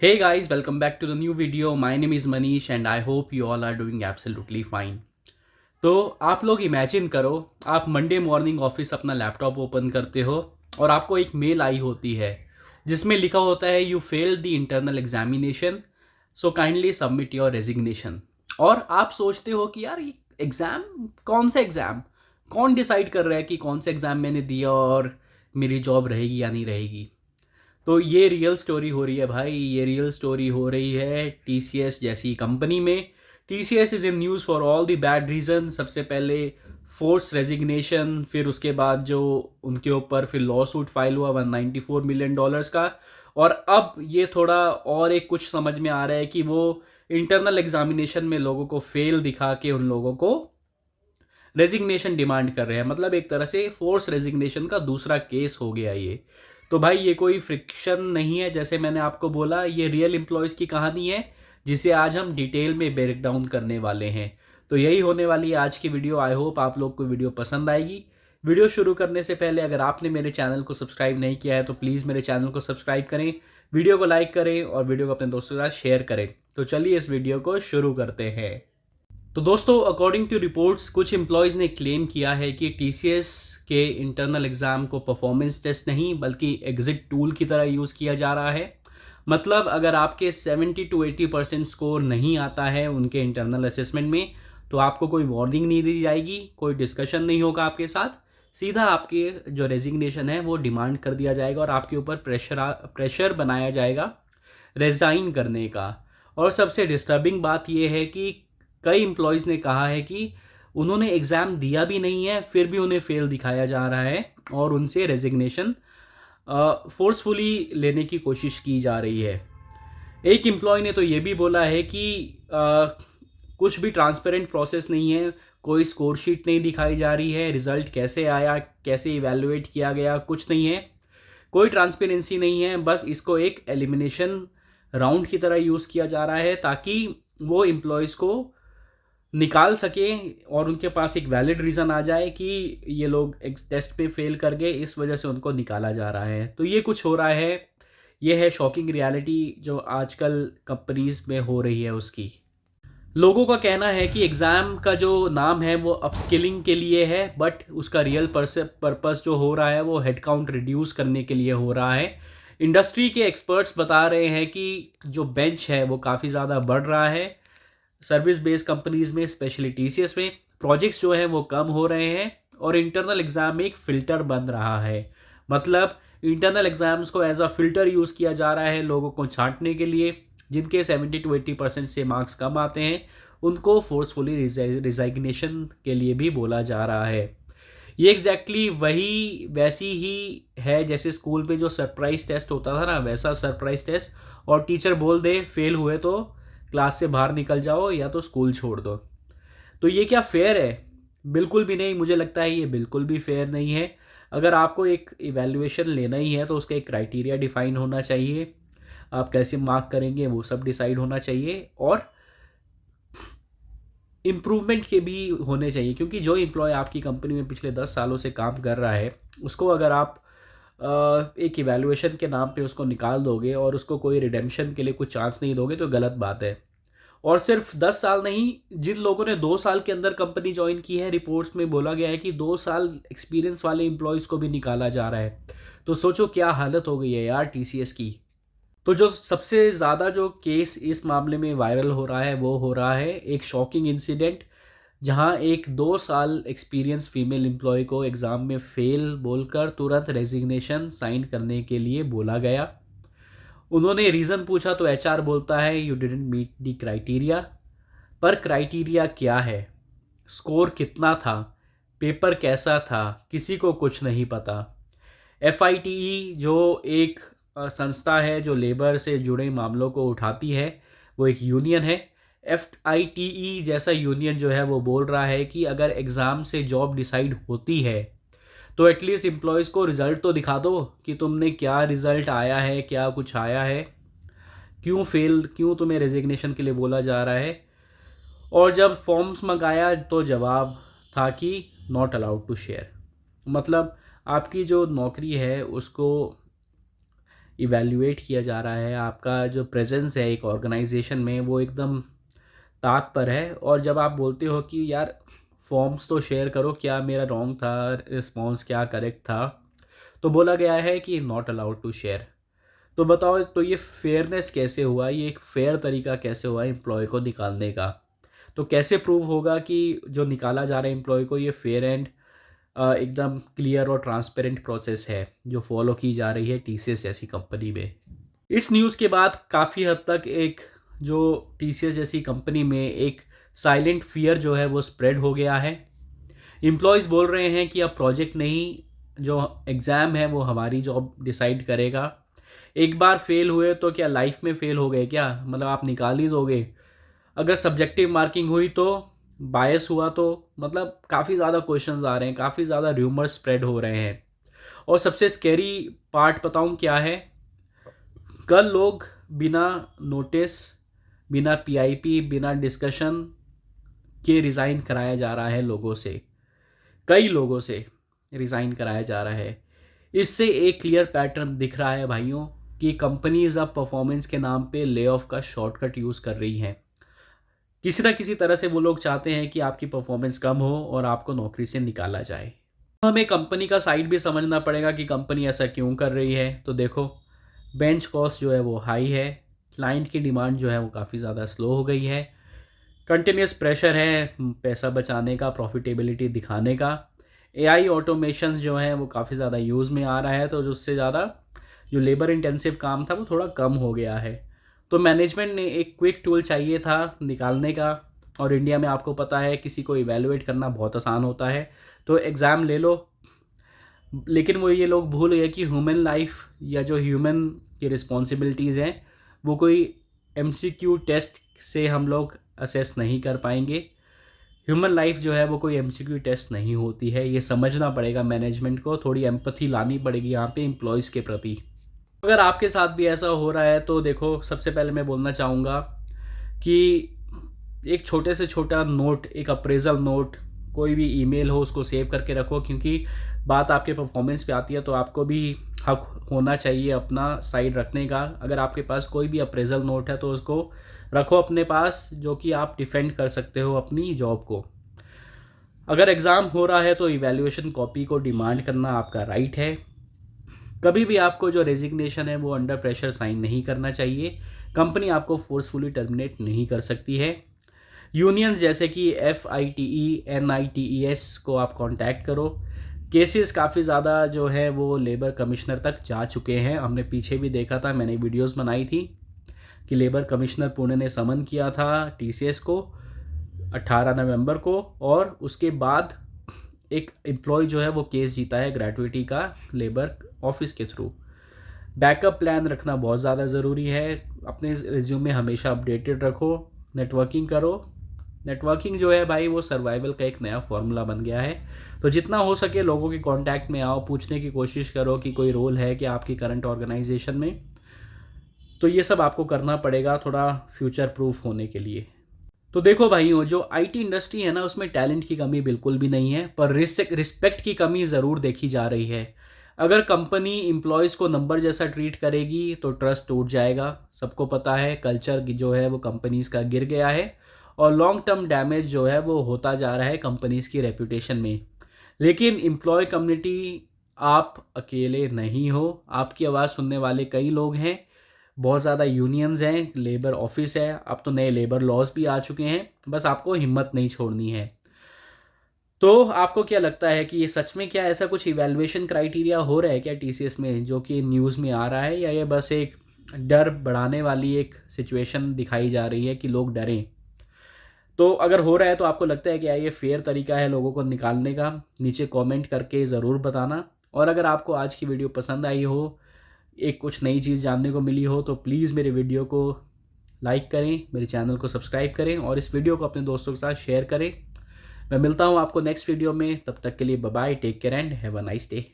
Hey guys, welcome back to the new video. My name is Manish and I hope you all are doing absolutely fine. तो आप लोग imagine करो, आप Monday morning office अपना laptop open करते हो और आपको एक मेल आई होती है जिसमें लिखा होता है you failed the internal examination, so kindly submit your resignation. और आप सोचते हो कि यार ये एग्ज़ाम, कौन सा एग्ज़ाम, कौन डिसाइड कर रहा है कि कौन सा एग्ज़ाम मैंने दिया और मेरी जॉब रहेगी या नहीं रहेगी। तो ये रियल स्टोरी हो रही है भाई, ये रियल स्टोरी हो रही है टीसीएस जैसी कंपनी में। TCS is in news for all the bad reason. सबसे पहले फोर्स रेजिग्नेशन, फिर उसके बाद जो उनके ऊपर फिर लॉ सूट फाइल हुआ $194 मिलियन का। और अब ये थोड़ा और एक कुछ समझ में आ रहा है कि वो इंटरनल एग्जामिनेशन में लोगों को फेल दिखा के उन लोगों को रेजिग्नेशन डिमांड कर रहे हैं। मतलब एक तरह से फोर्स रेजिग्नेशन का दूसरा केस हो गया ये। तो भाई ये कोई फ्रिक्शन नहीं है, जैसे मैंने आपको बोला ये रियल एम्प्लॉयज़ की कहानी है जिसे आज हम डिटेल में ब्रेक डाउन करने वाले हैं। तो यही होने वाली है आज की वीडियो। आई होप आप लोग को वीडियो पसंद आएगी। वीडियो शुरू करने से पहले अगर आपने मेरे चैनल को सब्सक्राइब नहीं किया है तो प्लीज़ मेरे चैनल को सब्सक्राइब करें, वीडियो को लाइक करें और वीडियो को अपने दोस्तों के साथ शेयर करें। तो चलिए इस वीडियो को शुरू करते हैं। तो दोस्तों, अकॉर्डिंग टू रिपोर्ट्स कुछ एम्प्लॉयज़ ने क्लेम किया है कि टीसीएस के इंटरनल एग्ज़ाम को परफॉर्मेंस टेस्ट नहीं बल्कि एग्ज़िट टूल की तरह यूज़ किया जा रहा है। मतलब अगर आपके 70 to 80% स्कोर नहीं आता है उनके इंटरनल असेसमेंट में तो आपको कोई वार्निंग नहीं दी जाएगी, कोई डिस्कशन नहीं होगा आपके साथ, सीधा आपके जो रेजिग्नेशन है वो डिमांड कर दिया जाएगा और आपके ऊपर प्रेशर बनाया जाएगा रिज़ाइन करने का। और सबसे डिस्टर्बिंग बात यह है कि कई एम्प्लॉयज़ ने कहा है कि उन्होंने एग्ज़ाम दिया भी नहीं है फिर भी उन्हें फेल दिखाया जा रहा है और उनसे रेजिग्नेशन फोर्सफुली लेने की कोशिश की जा रही है। एक एम्प्लॉय ने तो ये भी बोला है कि कुछ भी ट्रांसपेरेंट प्रोसेस नहीं है, कोई स्कोर शीट नहीं दिखाई जा रही है, रिज़ल्ट कैसे आया, कैसे इवैल्यूएट किया गया, कुछ नहीं है, कोई ट्रांसपेरेंसी नहीं है। बस इसको एक एलिमिनेशन राउंड की तरह यूज़ किया जा रहा है ताकि वो एम्प्लॉयज़ को निकाल सके और उनके पास एक वैलिड रीज़न आ जाए कि ये लोग एक टेस्ट पे फेल कर गए, इस वजह से उनको निकाला जा रहा है। तो ये कुछ हो रहा है, ये है शॉकिंग रियलिटी जो आजकल कंपनीज में हो रही है उसकी। लोगों का कहना है कि एग्ज़ाम का जो नाम है वो अपस्किलिंग के लिए है, बट उसका रियल पर्पस जो हो रहा है वो हेड काउंट रिड्यूस करने के लिए हो रहा है। इंडस्ट्री के एक्सपर्ट्स बता रहे हैं कि जो बेंच है वो काफ़ी ज़्यादा बढ़ रहा है सर्विस बेस्ड कंपनीज़ में, स्पेशली टीसीएस में प्रोजेक्ट्स जो हैं वो कम हो रहे हैं और इंटरनल एग्ज़ाम में एक फ़िल्टर बन रहा है। मतलब इंटरनल एग्ज़ाम्स को एज अ फ़िल्टर यूज़ किया जा रहा है लोगों को छांटने के लिए। जिनके 70 to 80% से मार्क्स कम आते हैं उनको फोर्सफुली रिजाइग्नेशन के लिए भी बोला जा रहा है। ये एग्जैक्टली वही वैसी ही है जैसे स्कूल में जो सरप्राइज़ टेस्ट होता था ना, वैसा सरप्राइज़ टेस्ट। और टीचर बोल दे फेल हुए तो क्लास से बाहर निकल जाओ या तो स्कूल छोड़ दो। तो ये क्या फेयर है? बिल्कुल भी नहीं। मुझे लगता है ये बिल्कुल भी फेयर नहीं है। अगर आपको एक इवैल्यूएशन लेना ही है तो उसका एक क्राइटेरिया डिफाइन होना चाहिए, आप कैसे मार्क करेंगे वो सब डिसाइड होना चाहिए और इम्प्रूवमेंट के भी होने चाहिए। क्योंकि जो एम्प्लॉय आपकी कंपनी में पिछले 10 सालों से काम कर रहा है उसको अगर आप एक इवैल्यूएशन के नाम पे उसको निकाल दोगे और उसको कोई रिडेम्पशन के लिए कुछ चांस नहीं दोगे तो गलत बात है। और सिर्फ 10 साल नहीं, जिन लोगों ने 2 साल के अंदर कंपनी ज्वाइन की है, रिपोर्ट्स में बोला गया है कि 2 साल एक्सपीरियंस वाले एम्प्लॉयज़ को भी निकाला जा रहा है। तो सोचो क्या हालत हो गई है यार टीसीएस की। तो जो सबसे ज़्यादा जो केस इस मामले में वायरल हो रहा है वो हो रहा है एक शॉकिंग इंसिडेंट, जहां एक 2 साल एक्सपीरियंस फीमेल एम्प्लॉय को एग्ज़ाम में फ़ेल बोलकर तुरंत रेजिग्नेशन साइन करने के लिए बोला गया। उन्होंने रीज़न पूछा तो एचआर बोलता है you didn't meet the criteria. पर क्राइटेरिया क्या है, स्कोर कितना था, पेपर कैसा था, किसी को कुछ नहीं पता। एफआईटीई जो एक संस्था है जो लेबर से जुड़े मामलों को उठाती है, वो एक यूनियन है। एफआईटीई जैसा यूनियन जो है वो बोल रहा है कि अगर एग्ज़ाम से जॉब डिसाइड होती है तो एटलीस्ट एम्प्लॉयज़ को रिज़ल्ट तो दिखा दो कि तुमने क्या रिज़ल्ट आया है, क्या कुछ आया है, क्यों तुम्हें रेजिग्नेशन के लिए बोला जा रहा है। और जब फॉर्म्स मंगाया तो जवाब था कि नॉट अलाउड टू शेयर। मतलब आपकी जो नौकरी है उसको इवैल्यूएट किया जा रहा है, आपका जो प्रेजेंस है एक ऑर्गेनाइजेशन में वो एकदम ताक पर है। और जब आप बोलते हो कि यार फॉर्म्स तो शेयर करो, क्या मेरा रॉन्ग था, रिस्पॉन्स क्या करेक्ट था, तो बोला गया है कि नॉट अलाउड टू शेयर। तो बताओ, तो ये फेयरनेस कैसे हुआ, ये एक फेयर तरीका कैसे हुआ एम्प्लॉय को निकालने का? तो कैसे प्रूव होगा कि जो निकाला जा रहा है एम्प्लॉय को ये फेयर एंड एकदम क्लियर और ट्रांसपेरेंट प्रोसेस है जो फॉलो की जा रही है टीसीएस जैसी कंपनी में? इस न्यूज़ के बाद काफ़ी हद तक एक जो टीसीएस जैसी कंपनी में एक साइलेंट फियर जो है वो स्प्रेड हो गया है। एम्प्लॉयज़ बोल रहे हैं कि अब प्रोजेक्ट नहीं, जो एग्ज़ाम है वो हमारी जॉब डिसाइड करेगा। एक बार फेल हुए तो क्या लाइफ में फेल हो गए क्या? मतलब आप निकाल ही दोगे। अगर सब्जेक्टिव मार्किंग हुई तो, बायस हुआ तो, मतलब काफ़ी ज़्यादा क्वेश्चंस आ रहे हैं, काफ़ी ज़्यादा र्यूमर्स स्प्रेड हो रहे हैं। और सबसे स्कैरी पार्ट बताऊं क्या है? कल लोग बिना नोटिस, बिना पीआईपी, बिना डिस्कशन के रिज़ाइन कराया जा रहा है लोगों से, कई लोगों से रिज़ाइन कराया जा रहा है। इससे एक क्लियर पैटर्न दिख रहा है भाइयों कि कंपनीज अब परफॉर्मेंस के नाम पे ले ऑफ का शॉर्टकट यूज़ कर रही हैं। किसी ना किसी तरह से वो लोग चाहते हैं कि आपकी परफॉर्मेंस कम हो और आपको नौकरी से निकाला जाए। हमें कंपनी का साइड भी समझना पड़ेगा कि कंपनी ऐसा क्यों कर रही है। तो देखो, बेंच कॉस्ट जो है वो हाई है, क्लाइंट की डिमांड जो है वो काफ़ी ज़्यादा स्लो हो गई है, कंटिन्यूस प्रेशर है पैसा बचाने का, प्रॉफिटेबिलिटी दिखाने का, एआई ऑटोमेशंस जो हैं वो काफ़ी ज़्यादा यूज़ में आ रहा है, तो उससे ज़्यादा जो लेबर इंटेंसिव काम था वो थोड़ा कम हो गया है। तो मैनेजमेंट ने एक क्विक टूल चाहिए था निकालने का, और इंडिया में आपको पता है किसी को इवैल्यूएट करना बहुत आसान होता है, तो एग्ज़ाम ले लो। लेकिन वो ये लोग भूल गए कि ह्यूमन लाइफ या जो ह्यूमन की रिस्पॉन्सिबिलिटीज़ हैं वो कोई एमसीक्यू टेस्ट से हम लोग असेस नहीं कर पाएंगे। ह्यूमन लाइफ जो है वो कोई एमसीक्यू टेस्ट नहीं होती है, ये समझना पड़ेगा मैनेजमेंट को, थोड़ी एम्पैथी लानी पड़ेगी यहाँ पे एम्प्लॉयज़ के प्रति। अगर आपके साथ भी ऐसा हो रहा है तो देखो, सबसे पहले मैं बोलना चाहूँगा कि एक छोटे से छोटा नोट, एक अप्रेजल नोट, कोई भी ईमेल हो उसको सेव करके रखो, क्योंकि बात आपके परफॉर्मेंस पे आती है तो आपको भी हक होना चाहिए अपना साइड रखने का। अगर आपके पास कोई भी अप्रेजल नोट है तो उसको रखो अपने पास, जो कि आप डिफेंड कर सकते हो अपनी जॉब को। अगर एग्ज़ाम हो रहा है तो इवैल्यूएशन कॉपी को डिमांड करना आपका राइट है। कभी भी आपको जो रेजिग्नेशन है वो अंडर प्रेशर साइन नहीं करना चाहिए। कंपनी आपको फोर्सफुली टर्मिनेट नहीं कर सकती है। यूनियंस जैसे कि FITE, NITES को आप कांटेक्ट करो। केसेस काफ़ी ज़्यादा जो है वो लेबर कमिश्नर तक जा चुके हैं, हमने पीछे भी देखा था, मैंने वीडियोस बनाई थी कि लेबर कमिश्नर पुणे ने समन किया था TCS को 18 नवंबर को, और उसके बाद एक एम्प्लॉय जो है वो केस जीता है ग्रेट्युटी का लेबर ऑफिस के थ्रू। बैकअप प्लान रखना बहुत ज़्यादा ज़रूरी है। अपने रिज्यूमे हमेशा अपडेटेड रखो, नेटवर्किंग करो। नेटवर्किंग जो है भाई वो सर्वाइवल का एक नया फॉर्मूला बन गया है। तो जितना हो सके लोगों के कांटेक्ट में आओ, पूछने की कोशिश करो कि कोई रोल है कि आपकी करंट ऑर्गेनाइजेशन में। तो ये सब आपको करना पड़ेगा थोड़ा फ्यूचर प्रूफ होने के लिए। तो देखो भाइयों, जो आईटी इंडस्ट्री है ना उसमें टैलेंट की कमी बिल्कुल भी नहीं है, पर रिस्पेक्ट की कमी ज़रूर देखी जा रही है। अगर कंपनी एम्प्लॉयज़ को नंबर जैसा ट्रीट करेगी तो ट्रस्ट टूट जाएगा। सबको पता है कल्चर जो है वो कंपनीज़ का गिर गया है, और लॉन्ग टर्म डैमेज जो है वो होता जा रहा है कंपनीज़ की रेपुटेशन में। लेकिन एम्प्लॉय कम्युनिटी आप अकेले नहीं हो, आपकी आवाज़ सुनने वाले कई लोग हैं। बहुत ज़्यादा यूनियंस हैं, लेबर ऑफिस है, अब तो नए लेबर लॉज भी आ चुके हैं, बस आपको हिम्मत नहीं छोड़नी है। तो आपको क्या लगता है कि ये सच में क्या ऐसा कुछ इवैल्यूएशन क्राइटेरिया हो रहा है क्या TCS में जो कि न्यूज़ में आ रहा है, या ये बस एक डर बढ़ाने वाली एक सिचुएशन दिखाई जा रही है कि लोग डरें? तो अगर हो रहा है तो आपको लगता है कि ये फेयर तरीका है लोगों को निकालने का? नीचे कमेंट करके ज़रूर बताना। और अगर आपको आज की वीडियो पसंद आई हो, एक कुछ नई चीज़ जानने को मिली हो, तो प्लीज़ मेरे वीडियो को लाइक करें, मेरे चैनल को सब्सक्राइब करें और इस वीडियो को अपने दोस्तों के साथ शेयर करें। मैं मिलता हूँ आपको नेक्स्ट वीडियो में, तब तक के लिए bye bye, take care and have a nice day.